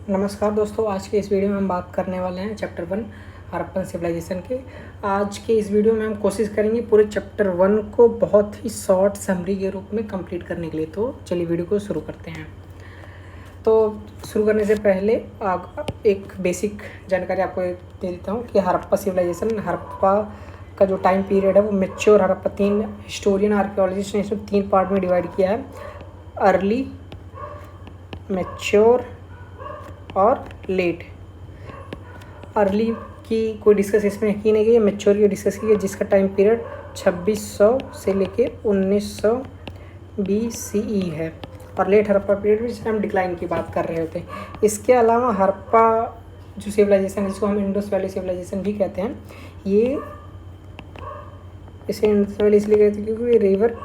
नमस्कार दोस्तों, आज के इस वीडियो में हम बात करने वाले हैं चैप्टर 1 हड़प्पन सिविलाइजेशन के। आज के इस वीडियो में हम कोशिश करेंगे पूरे चैप्टर 1 को बहुत ही शॉर्ट समरी के रूप में कंप्लीट करने के लिए। तो चलिए वीडियो को शुरू करते हैं। तो शुरू करने से पहले एक बेसिक जानकारी आपको दे देता हूँ कि हड़प्पा सिविलाइजेशन, हड़प्पा का जो टाइम पीरियड है वो मैच्योर हड़प्पा, 3 हिस्टोरियन आर्कियोलॉजिस्ट ने इसको 3 पार्ट में डिवाइड किया है। अर्ली, मैच्योर और लेट। अर्ली की कोई डिस्कस इसमें की नहीं गई है, मैच्योर की डिस्कस की है जिसका टाइम पीरियड 2600 से लेके 1900 BCE है। और लेट हड़प्पा पीरियड में जिसमें हम डिक्लाइन की बात कर रहे होते हैं। इसके अलावा हड़प्पा जो सिविलाइजेशन है, जिसको हम इंडस वैली सिविलाइजेशन भी कहते हैं, ये इसे इंडस वैली इसलिए कहते हैं क्योंकि ये रिवर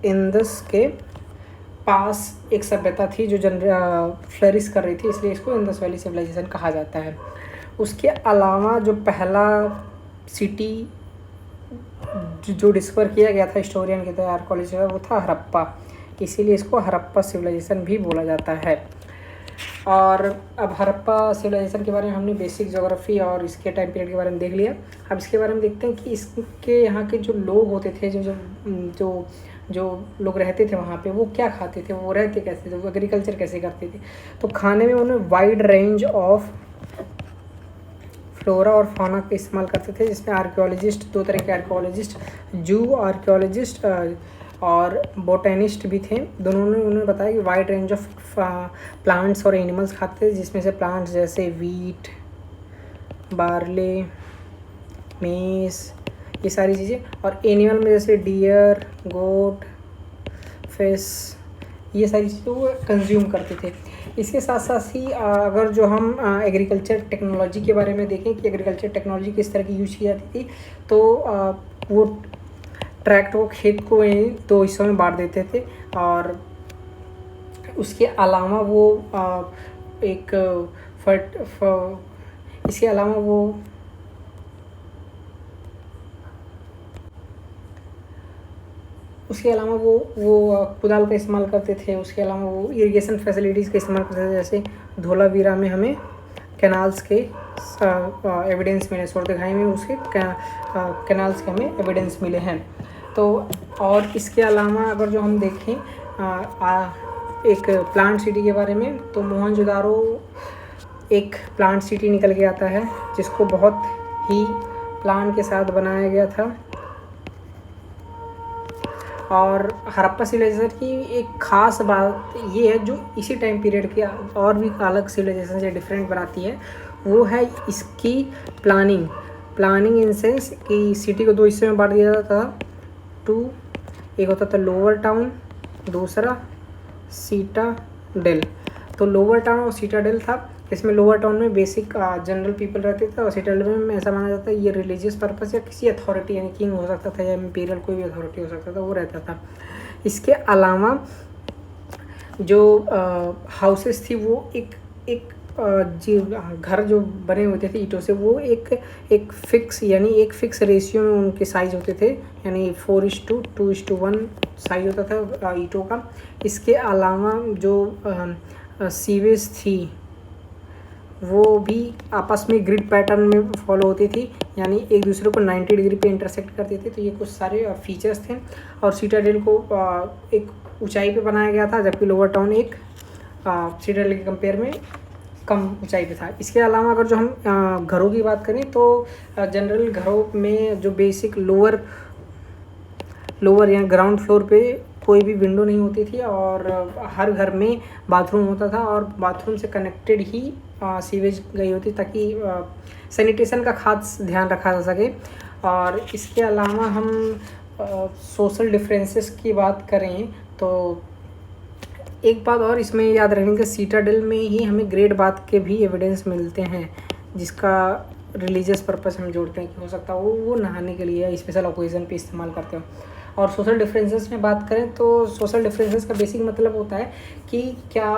इंदस के पास एक सभ्यता थी जो फ्लरिश कर रही थी, इसलिए इसको इंडस वैली सिविलाइजेशन कहा जाता है। उसके अलावा जो पहला सिटी जो डिस्कवर किया गया था हिस्टोरियन के द्वारा आर्कियोलॉजिस्ट का, वो था हड़प्पा, इसीलिए इसको हड़प्पा सिविलाइजेशन भी बोला जाता है। और अब हड़प्पा सिविलाइजेशन के बारे में हमने बेसिक ज्योग्राफी और इसके टाइम पीरियड के बारे में देख लिया। अब इसके बारे में देखते हैं कि इसके यहाँ के जो लोग होते थे, जो लोग रहते थे वहाँ पे, वो क्या खाते थे, वो रहते कैसे थे, वो एग्रीकल्चर कैसे करते थे। तो खाने में उन्होंने वाइड रेंज ऑफ फ्लोरा और फौना का इस्तेमाल करते थे, जिसमें आर्कियोलॉजिस्ट, 2 तरह के आर्कियोलॉजिस्ट, जू आर्कियोलॉजिस्ट और बोटेनिस्ट भी थे। दोनों ने उन्होंने बताया कि वाइड रेंज ऑफ प्लांट्स और एनिमल्स खाते थे, जिसमें से प्लांट्स जैसे वीट, बार्ले, मेज़, ये सारी चीज़ें, और एनिमल में जैसे डियर, गोट, फिश, ये सारी चीज़ें वो कंज्यूम करते थे। इसके साथ साथ ही अगर जो हम एग्रीकल्चर टेक्नोलॉजी के बारे में देखें कि एग्रीकल्चर टेक्नोलॉजी किस तरह की यूज़ की जाती थी, तो वो ट्रैक्ट को, खेत को 2 हिस्सों में बांट देते थे। और उसके अलावा वो इसके अलावा वो कुदाल का इस्तेमाल करते थे। उसके अलावा वो इरिगेशन फैसिलिटीज़ का इस्तेमाल करते थे, जैसे धोलावीरा में हमें कैनाल्स के एविडेंस मिले, सोरदेघाई में उसके कैनाल्स के हमें एविडेंस मिले हैं। तो और इसके अलावा अगर जो हम देखें एक प्लांट सिटी के बारे में, तो मोहनजोदारो एक प्लांट सिटी निकल के आता है, जिसको बहुत ही प्लान के साथ बनाया गया था। और हड़प्पा सिविलाइजेशन की एक ख़ास बात ये है जो इसी टाइम पीरियड की और भी अलग सिविलाइजेशन से डिफरेंट बनाती है, वो है इसकी प्लानिंग इन सेंस कि सिटी को 2 हिस्से में बांट दिया जाता था। एक होता था लोअर टाउन, दूसरा सीटाडेल। तो लोअर टाउन और सीटाडेल था, इसमें लोअर टाउन में बेसिक जनरल पीपल रहते थे, और सीटाडेल में ऐसा माना जाता है ये रिलीजियस पर्पस या किसी अथॉरिटी, यानी किंग हो सकता था या इम्पीरियल कोई भी अथॉरिटी हो सकता था, वो रहता था। इसके अलावा जो हाउसेस थी वो एक घर जो बने होते थे ईंटों से, वो एक फिक्स रेशियो में उनके साइज होते थे, यानी 4:2:1 साइज होता था ईंटों का। इसके अलावा जो सीवेज थी वो भी आपस में ग्रिड पैटर्न में फॉलो होती थी, यानी एक दूसरे को 90 डिग्री पे इंटरसेक्ट करती थी। तो ये कुछ सारे फीचर्स थे। और सीटाडेल को एक ऊंचाई पे बनाया गया था, जबकि लोअर टाउन एक सीटाडेल के कंपेयर में कम ऊंचाई पे था। इसके अलावा अगर जो हम घरों की बात करें, तो जनरल घरों में जो बेसिक लोअर या ग्राउंड फ्लोर पे कोई भी विंडो नहीं होती थी, और हर घर में बाथरूम होता था, और बाथरूम से कनेक्टेड ही सीवेज गई होती, ताकि सैनिटेशन का खास ध्यान रखा जा सके। और इसके अलावा हम सोशल डिफरेंसेस की बात करें, तो एक बात और इसमें याद रखने कि सीटाडेल में ही हमें ग्रेट बाथ के भी एविडेंस मिलते हैं, जिसका रिलीजियस पर्पस हम जोड़ते हैं कि हो सकता है वो नहाने के लिए स्पेशल ओकेजन पे इस्तेमाल करते हो। और सोशल डिफरेंसेस में बात करें, तो सोशल डिफरेंसेस का बेसिक मतलब होता है कि क्या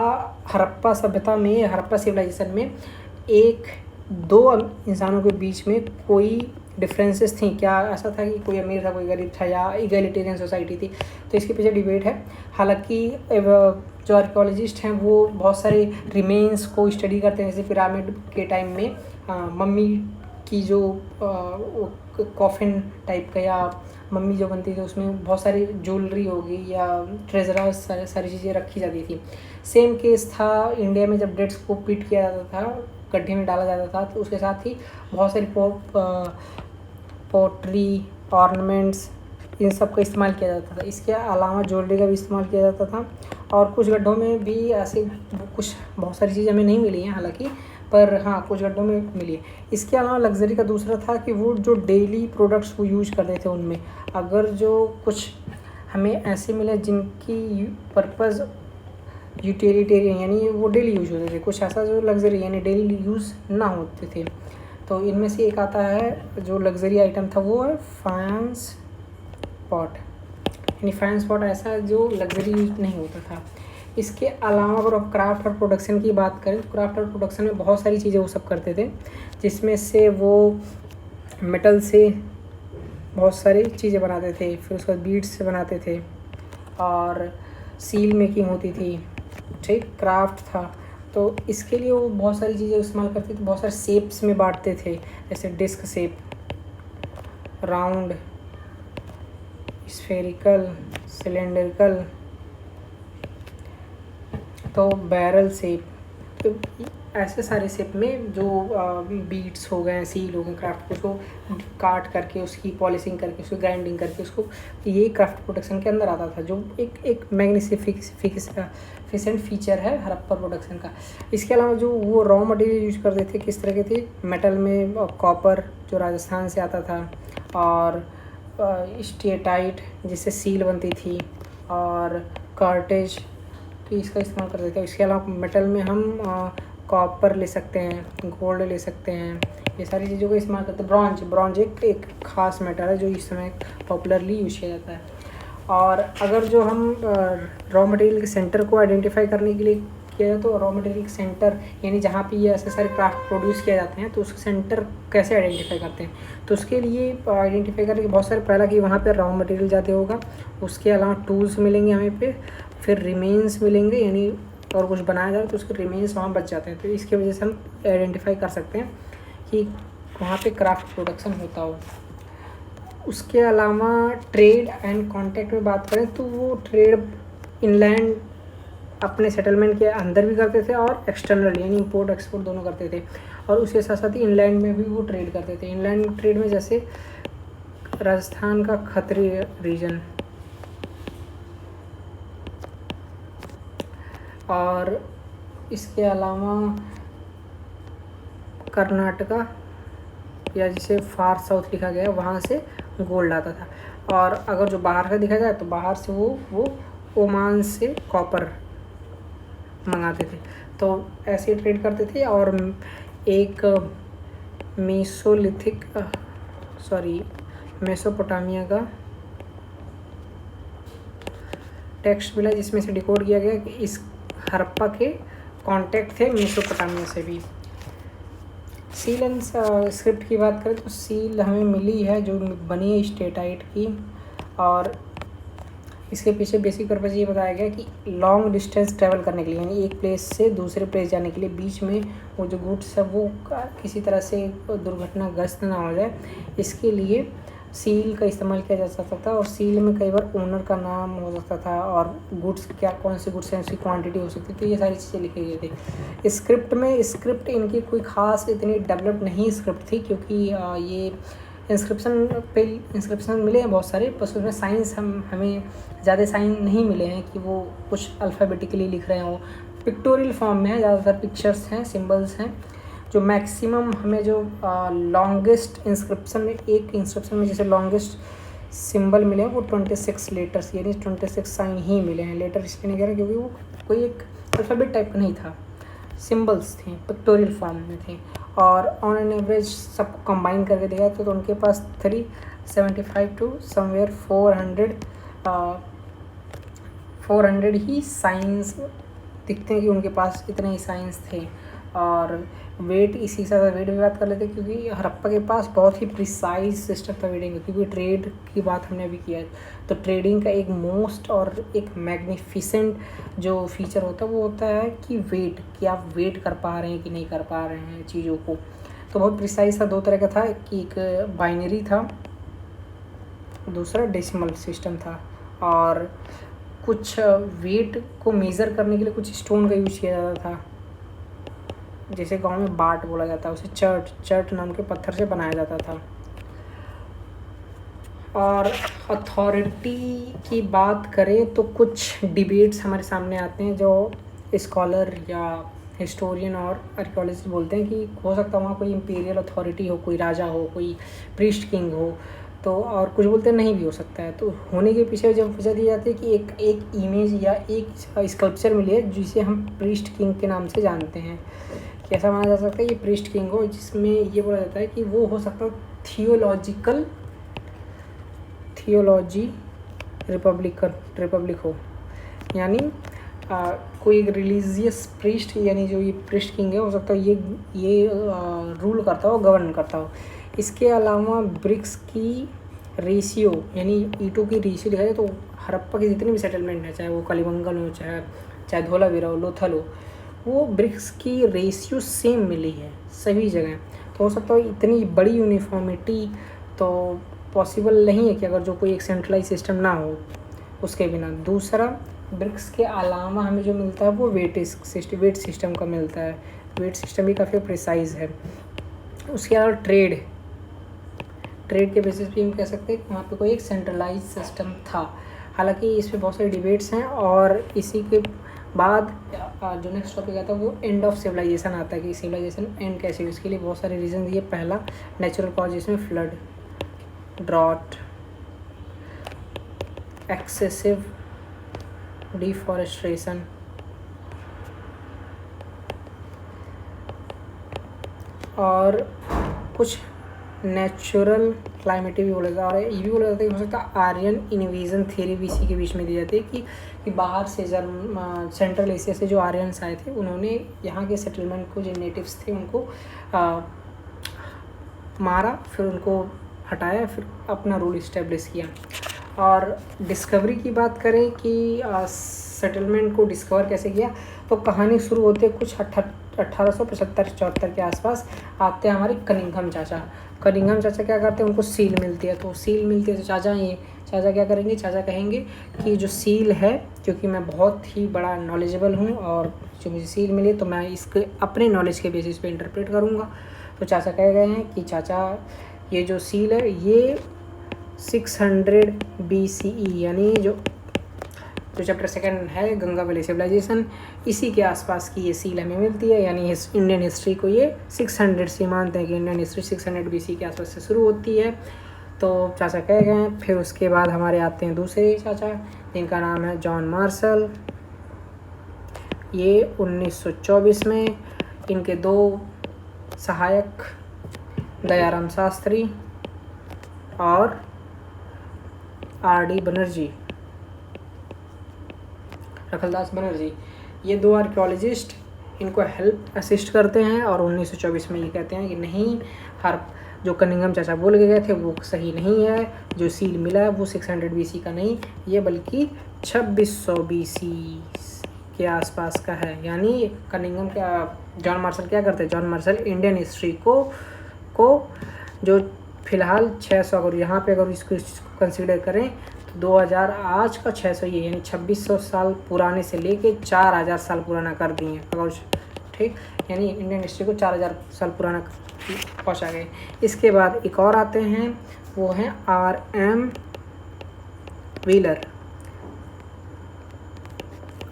हड़प्पा सभ्यता में, हड़प्पा सिविलाइजेशन में 1-2 इंसानों के बीच में कोई डिफरेंसेस थी क्या, ऐसा था कि कोई अमीर था कोई गरीब था, या इगैलिटेरियन सोसाइटी थी। तो इसके पीछे डिबेट है। हालांकि जो आर्कियोलॉजिस्ट हैं वो बहुत सारे रिमेन्स को स्टडी करते हैं, जैसे पिरामिड के टाइम में मम्मी की जो कॉफिन टाइप का या मम्मी जो बनती थी उसमें बहुत सारी ज्वेलरी होगी या ट्रेजर सारी चीज़ें रखी जाती थी। सेम केस था इंडिया में, जब डेड्स को पीट किया जाता था, गड्ढे में डाला जाता था, तो उसके साथ ही बहुत सारी पोट्री, ऑर्नामेंट्स, इन सब का इस्तेमाल किया जाता था। इसके अलावा ज्वेलरी का भी इस्तेमाल किया जाता था। और कुछ गड्ढों में भी ऐसे कुछ बहुत सारी चीज़ें हमें नहीं मिली हैं हालांकि, पर हाँ कुछ गड्ढों में मिली है। इसके अलावा लग्जरी का दूसरा था कि वो जो डेली प्रोडक्ट्स वो यूज करते थे, उनमें अगर जो कुछ हमें ऐसे मिले जिनकी पर्पज़ यूटिलिटेरियन यानी वो डेली यूज होते थे, कुछ ऐसा जो लग्जरी यानी डेली यूज़ ना होते थे, तो इनमें से एक आता है जो लग्जरी आइटम था वो है फायंस पॉट। यानी फायंस पॉट ऐसा जो लग्जरी यूज नहीं होता था। इसके अलावा अगर आप क्राफ्ट और प्रोडक्शन की बात करें तो क्राफ्ट और प्रोडक्शन में बहुत सारी चीज़ें वो सब करते थे, जिसमें से वो मेटल से बहुत सारी चीज़ें बनाते थे, फिर उसके बाद बीड्स से बनाते थे और सील मेकिंग होती थी, ठीक, क्राफ्ट था। तो इसके लिए वो बहुत सारी चीज़ें इस्तेमाल करते थे, बहुत सारे शेप्स में बांटते थे, जैसे disc shape, round, spherical, cylindrical, तो बैरल शेप, तो ऐसे सारे शेप में जो बीट्स हो गए, सील हो गए, क्राफ्ट, उसको काट करके उसकी पॉलिशिंग करके उसको ग्राइंडिंग करके उसको, ये क्राफ्ट प्रोडक्शन के अंदर आता था, जो एक मैग्निफिसेंट फीचर है हड़प्पा प्रोडक्शन का। इसके अलावा जो वो रॉ मटेरियल यूज करते थे किस तरह के थे, मेटल में कॉपर जो राजस्थान से आता था, और स्टेटाइट जिससे सील बनती थी, और कार्टेज, तो इसका इस्तेमाल करते थे। इसके अलावा मेटल में हम कॉपर ले सकते हैं, गोल्ड ले सकते हैं, ये सारी चीज़ों का इस्तेमाल करते हैं। ब्रॉन्ज एक ख़ास मेटल है जो इस समय पॉपुलरली यूज किया जाता है। और अगर जो हम रॉ मटेरियल के सेंटर को आइडेंटिफाई करने के लिए किया जाए तो रॉ मटेरियल के सेंटर यानी जहाँ पे ये ऐसे सारे क्राफ्ट प्रोड्यूस किए जाते हैं, तो उसके सेंटर कैसे आइडेंटिफाई करते हैं, तो उसके लिए आइडेंटिफाई करने के बहुत सारे, पहला कि वहाँ पे रॉ मटेरियल ज़्यादा होगा, उसके अलावा टूल्स मिलेंगे हमें पे, फिर रिमेन्स मिलेंगे, यानी और कुछ बनाया जाए तो उसके रिमेन्स वहाँ बच जाते हैं, तो इसकी वजह से हम आइडेंटिफाई कर सकते हैं कि वहाँ पे क्राफ्ट प्रोडक्शन होता हो। उसके अलावा ट्रेड एंड कॉन्टैक्ट में बात करें तो वो ट्रेड इनलैंड अपने सेटलमेंट के अंदर भी करते थे और एक्सटर्नल यानी इंपोर्ट एक्सपोर्ट दोनों करते थे, और उसके साथ साथ ही इनलैंड में भी वो ट्रेड करते थे। इनलैंड ट्रेड में जैसे राजस्थान का खत्री रीजन और इसके अलावा कर्नाटका या जिसे फार साउथ लिखा गया वहाँ से गोल्ड आता था, और अगर जो बाहर का देखा जाए तो बाहर से वो ओमान से कॉपर मंगाते थे, तो ऐसे ट्रेड करते थे। और एक मेसोपोटामिया का टेक्स्ट मिला जिसमें से डिकोड किया गया कि इस हड़प्पा के कॉन्टैक्ट थे मेसोपोटामिया से भी। सील एंड स्क्रिप्ट की बात करें तो सील हमें मिली है जो बनी है स्टेटाइट की, और इसके पीछे बेसिक पर्पज़ ये बताया गया कि लॉन्ग डिस्टेंस ट्रैवल करने के लिए यानी एक प्लेस से दूसरे प्लेस जाने के लिए बीच में वो जो गुड्स है वो किसी तरह से दुर्घटनाग्रस्त ना हो जाए, इसके लिए सील का इस्तेमाल किया जा सकता था। और सील में कई बार ओनर का नाम हो सकता था और गुड्स क्या कौन से गुड्स हैं उसकी क्वांटिटी हो सकती थी, तो ये सारी चीज़ें लिखी गई थी। स्क्रिप्ट इनकी कोई ख़ास इतनी डेवलप नहीं स्क्रिप्ट थी, क्योंकि ये इंस्क्रिप्शन मिले हैं बहुत सारे, बस उसमें साइंस हमें ज़्यादा साइन नहीं मिले हैं कि वो कुछ अल्फ़ाबेटिकली लिख रहे हों, पिक्टोरियल फॉर्म में है, ज़्यादातर पिक्चर्स हैं, सिम्बल्स हैं। जो मैक्सिमम हमें जो लॉन्गेस्ट इंस्क्रिप्शन में जैसे लॉन्गेस्ट सिंबल मिले हैं वो 26 लेटर्स यानी 26 साइन ही मिले हैं। लेटर इसलिए नहीं कह रहे क्योंकि वो कोई एक अल्फ़ाबेट टाइप का नहीं था, सिंबल्स थे, पिक्टोरियल फॉर्म में थे। और ऑन एन एवरेज सब कंबाइन करके देखा तो उनके पास 375 टू समवेयर 400 ही साइंस दिखते हैं कि उनके पास इतने ही साइंस थे। और वेट, इसी से वेट भी बात कर लेते हैं क्योंकि हड़प्पा के पास बहुत ही प्रिसाइज सिस्टम था वेटिंग का, क्योंकि ट्रेड की बात हमने अभी किया है। तो ट्रेडिंग का एक मोस्ट और एक मैग्निफिसेंट जो फीचर होता है वो होता है कि वेट, कि आप वेट कर पा रहे हैं कि नहीं कर पा रहे हैं चीज़ों को। तो बहुत प्रिसाइज था। दो तरह का था, कि एक बाइनरी था, दूसरा डेसिमल सिस्टम था। और कुछ वेट को मेज़र करने के लिए कुछ स्टोन का यूज किया जाता था, जैसे गांव में बाट बोला जाता है, उसे चर्ट नाम के पत्थर से बनाया जाता था। और अथॉरिटी की बात करें तो कुछ डिबेट्स हमारे सामने आते हैं जो स्कॉलर या हिस्टोरियन और आर्कियोलॉजिस्ट बोलते हैं कि हो सकता है वहाँ कोई इंपीरियल अथॉरिटी हो, कोई राजा हो, कोई प्रीस्ट किंग हो। तो और कुछ बोलते हैं नहीं भी हो सकता है। तो होने के पीछे जब वजह दी जाती है कि एक इमेज या एक स्कल्पचर मिली है जिसे हम प्रीस्ट किंग के नाम से जानते हैं, कि ऐसा माना जा सकता है ये प्रीस्ट किंग हो, जिसमें ये बोला जाता है कि वो हो सकता है थियोलॉजी रिपब्लिक हो, यानी कोई एक रिलीजियस प्रीस्ट, यानी जो ये प्रीस्ट किंग है हो सकता है ये रूल करता हो, गवर्न करता हो। इसके अलावा ब्रिक्स की रेशियो, यानी ईंटों की रेशियो दिखाई जाए तो हड़प्पा की जितनी भी सेटलमेंट है, चाहे वो कलिबंगन हो, चाहे धोलावीरा हो, लोथल हो, वो ब्रिक्स की रेशियो सेम मिली है सभी जगह। तो हो सकता है इतनी बड़ी यूनिफॉर्मिटी तो पॉसिबल नहीं है कि अगर जो कोई एक सेंट्रलाइज सिस्टम ना हो उसके बिना। दूसरा, ब्रिक्स के अलावा हमें जो मिलता है वो वेट सिस्टम का मिलता है। वेट सिस्टम भी काफ़ी प्रिसाइज है। उसके अलावा ट्रेड के बेसिस पे हम कह सकते हैं कि वहाँ पे कोई एक सेंट्रलाइज सिस्टम था। हालांकि इस पे बहुत सारे डिबेट्स हैं। और इसी के बाद जो नेक्स्ट टॉपिक आता है वो एंड ऑफ सिविलाइजेशन आता है, कि सिविलाइजेशन एंड कैसे हुई। इसके लिए बहुत सारे रीज़न दिए। पहला, नेचुरल कॉज, जिसमें फ्लड, ड्रॉट, एक्सेसिव डिफॉरेस्टेशन और कुछ नेचुरल क्लाइमेट भी बोला जाता है। और ये भी बोला जाता है कि हो सकता है आर्यन इन्वेजन थ्योरी भी इसी के बीच में दी जाती है, कि बाहर से सेंट्रल एशिया से जो आर्यंस आए थे उन्होंने यहाँ के सेटलमेंट को, जो नेटिव्स थे उनको मारा, फिर उनको हटाया, फिर अपना रूल इस्टेब्लिश किया। और डिस्कवरी की बात करें कि सेटलमेंट को डिस्कवर कैसे किया, तो कहानी शुरू होती है कुछ 1875-74 के आसपास। आते हैं हमारे कनिंघम चाचा क्या करते हैं, उनको सील मिलती है। तो सील मिलती है तो चाचा क्या करेंगे, चाचा कहेंगे कि जो सील है, क्योंकि मैं बहुत ही बड़ा नॉलेजेबल हूँ और जो मुझे सील मिली तो मैं इसके अपने नॉलेज के बेसिस पे इंटरप्रेट करूँगा। तो चाचा कह गए हैं कि चाचा ये जो सील है ये 600 BCE, यानी जो चैप्टर सेकंड है गंगा वैली सिविलाइजेशन, इसी के आसपास की ये सील हमें मिलती है। यानी इंडियन हिस्ट्री को ये 600 से मानते हैं कि इंडियन हिस्ट्री 600 BC के आसपास से शुरू होती है। तो चाचा कह गए हैं। फिर उसके बाद हमारे आते हैं दूसरे चाचा, जिनका नाम है जॉन मार्शल। ये 1924 में, इनके दो सहायक दयाराम शास्त्री और RD बनर्जी, रखलदास बनर्जी, ये दो आर्कियोलॉजिस्ट इनको हेल्प असिस्ट करते हैं। और 1924 में ये कहते हैं कि नहीं, हर जो कनिंघम चाचा बोल के गए थे वो सही नहीं है, जो सील मिला है वो 600 BC का नहीं, ये बल्कि 2600 BC के आसपास का है। यानी कनिंघम का जॉन मार्शल क्या करते हैं, जॉन मार्शल इंडियन हिस्ट्री को जो फिलहाल 600, अगर यहाँ पे अगर इसको कंसीडर करें तो 2000 आज का 600 ये, यानी 2600 साल पुराने से लेके 4000 साल पुराना कर दिए अगर, ठीक, यानी इंडियन हिस्ट्री को 4000 साल पुराना पहुँचा गए। इसके बाद एक और आते हैं, वो हैं RM व्हीलर।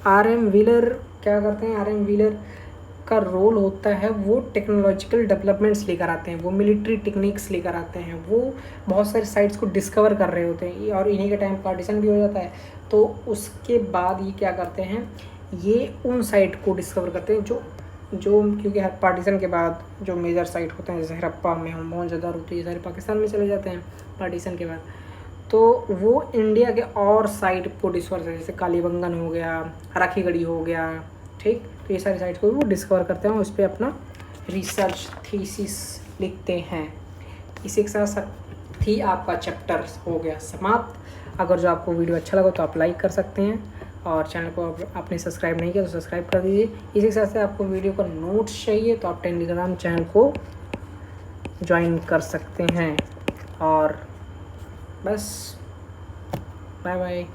RM व्हीलर क्या करते हैं, RM व्हीलर का रोल होता है वो टेक्नोलॉजिकल डेवलपमेंट्स लेकर आते हैं, वो मिलिट्री टेक्निक्स लेकर आते हैं, वो बहुत सारे साइट्स को डिस्कवर कर रहे होते हैं और इन्हीं के टाइम पार्टीशन भी हो जाता है। तो उसके बाद ये क्या करते हैं, ये उन साइट को डिस्कवर करते हैं जो क्योंकि हर पार्टीशन के बाद जो मेजर साइट होते हैं, जैसे हड़प्पा में मोहनजोदड़ो होती है, ये सारे पाकिस्तान में चले जाते हैं पार्टीशन के बाद। तो वो इंडिया के और साइट को डिस्कवर करते हैं, जैसे कालीबंगन हो गया, राखीगढ़ी हो गया, ठीक। तो ये सारी साइट्स को वो डिस्कवर करते हैं, उस पर अपना रिसर्च थीसिस लिखते हैं। इसी के साथ साथ ही आपका चैप्टर हो गया समाप्त। अगर जो आपको वीडियो अच्छा लगा तो आप लाइक कर सकते हैं, और चैनल को आपने सब्सक्राइब नहीं किया तो सब्सक्राइब कर दीजिए। इसी के साथ से आपको वीडियो का नोट्स चाहिए तो आप टेलीग्राम चैनल को ज्वाइन कर सकते हैं। और बस, बाय बाय।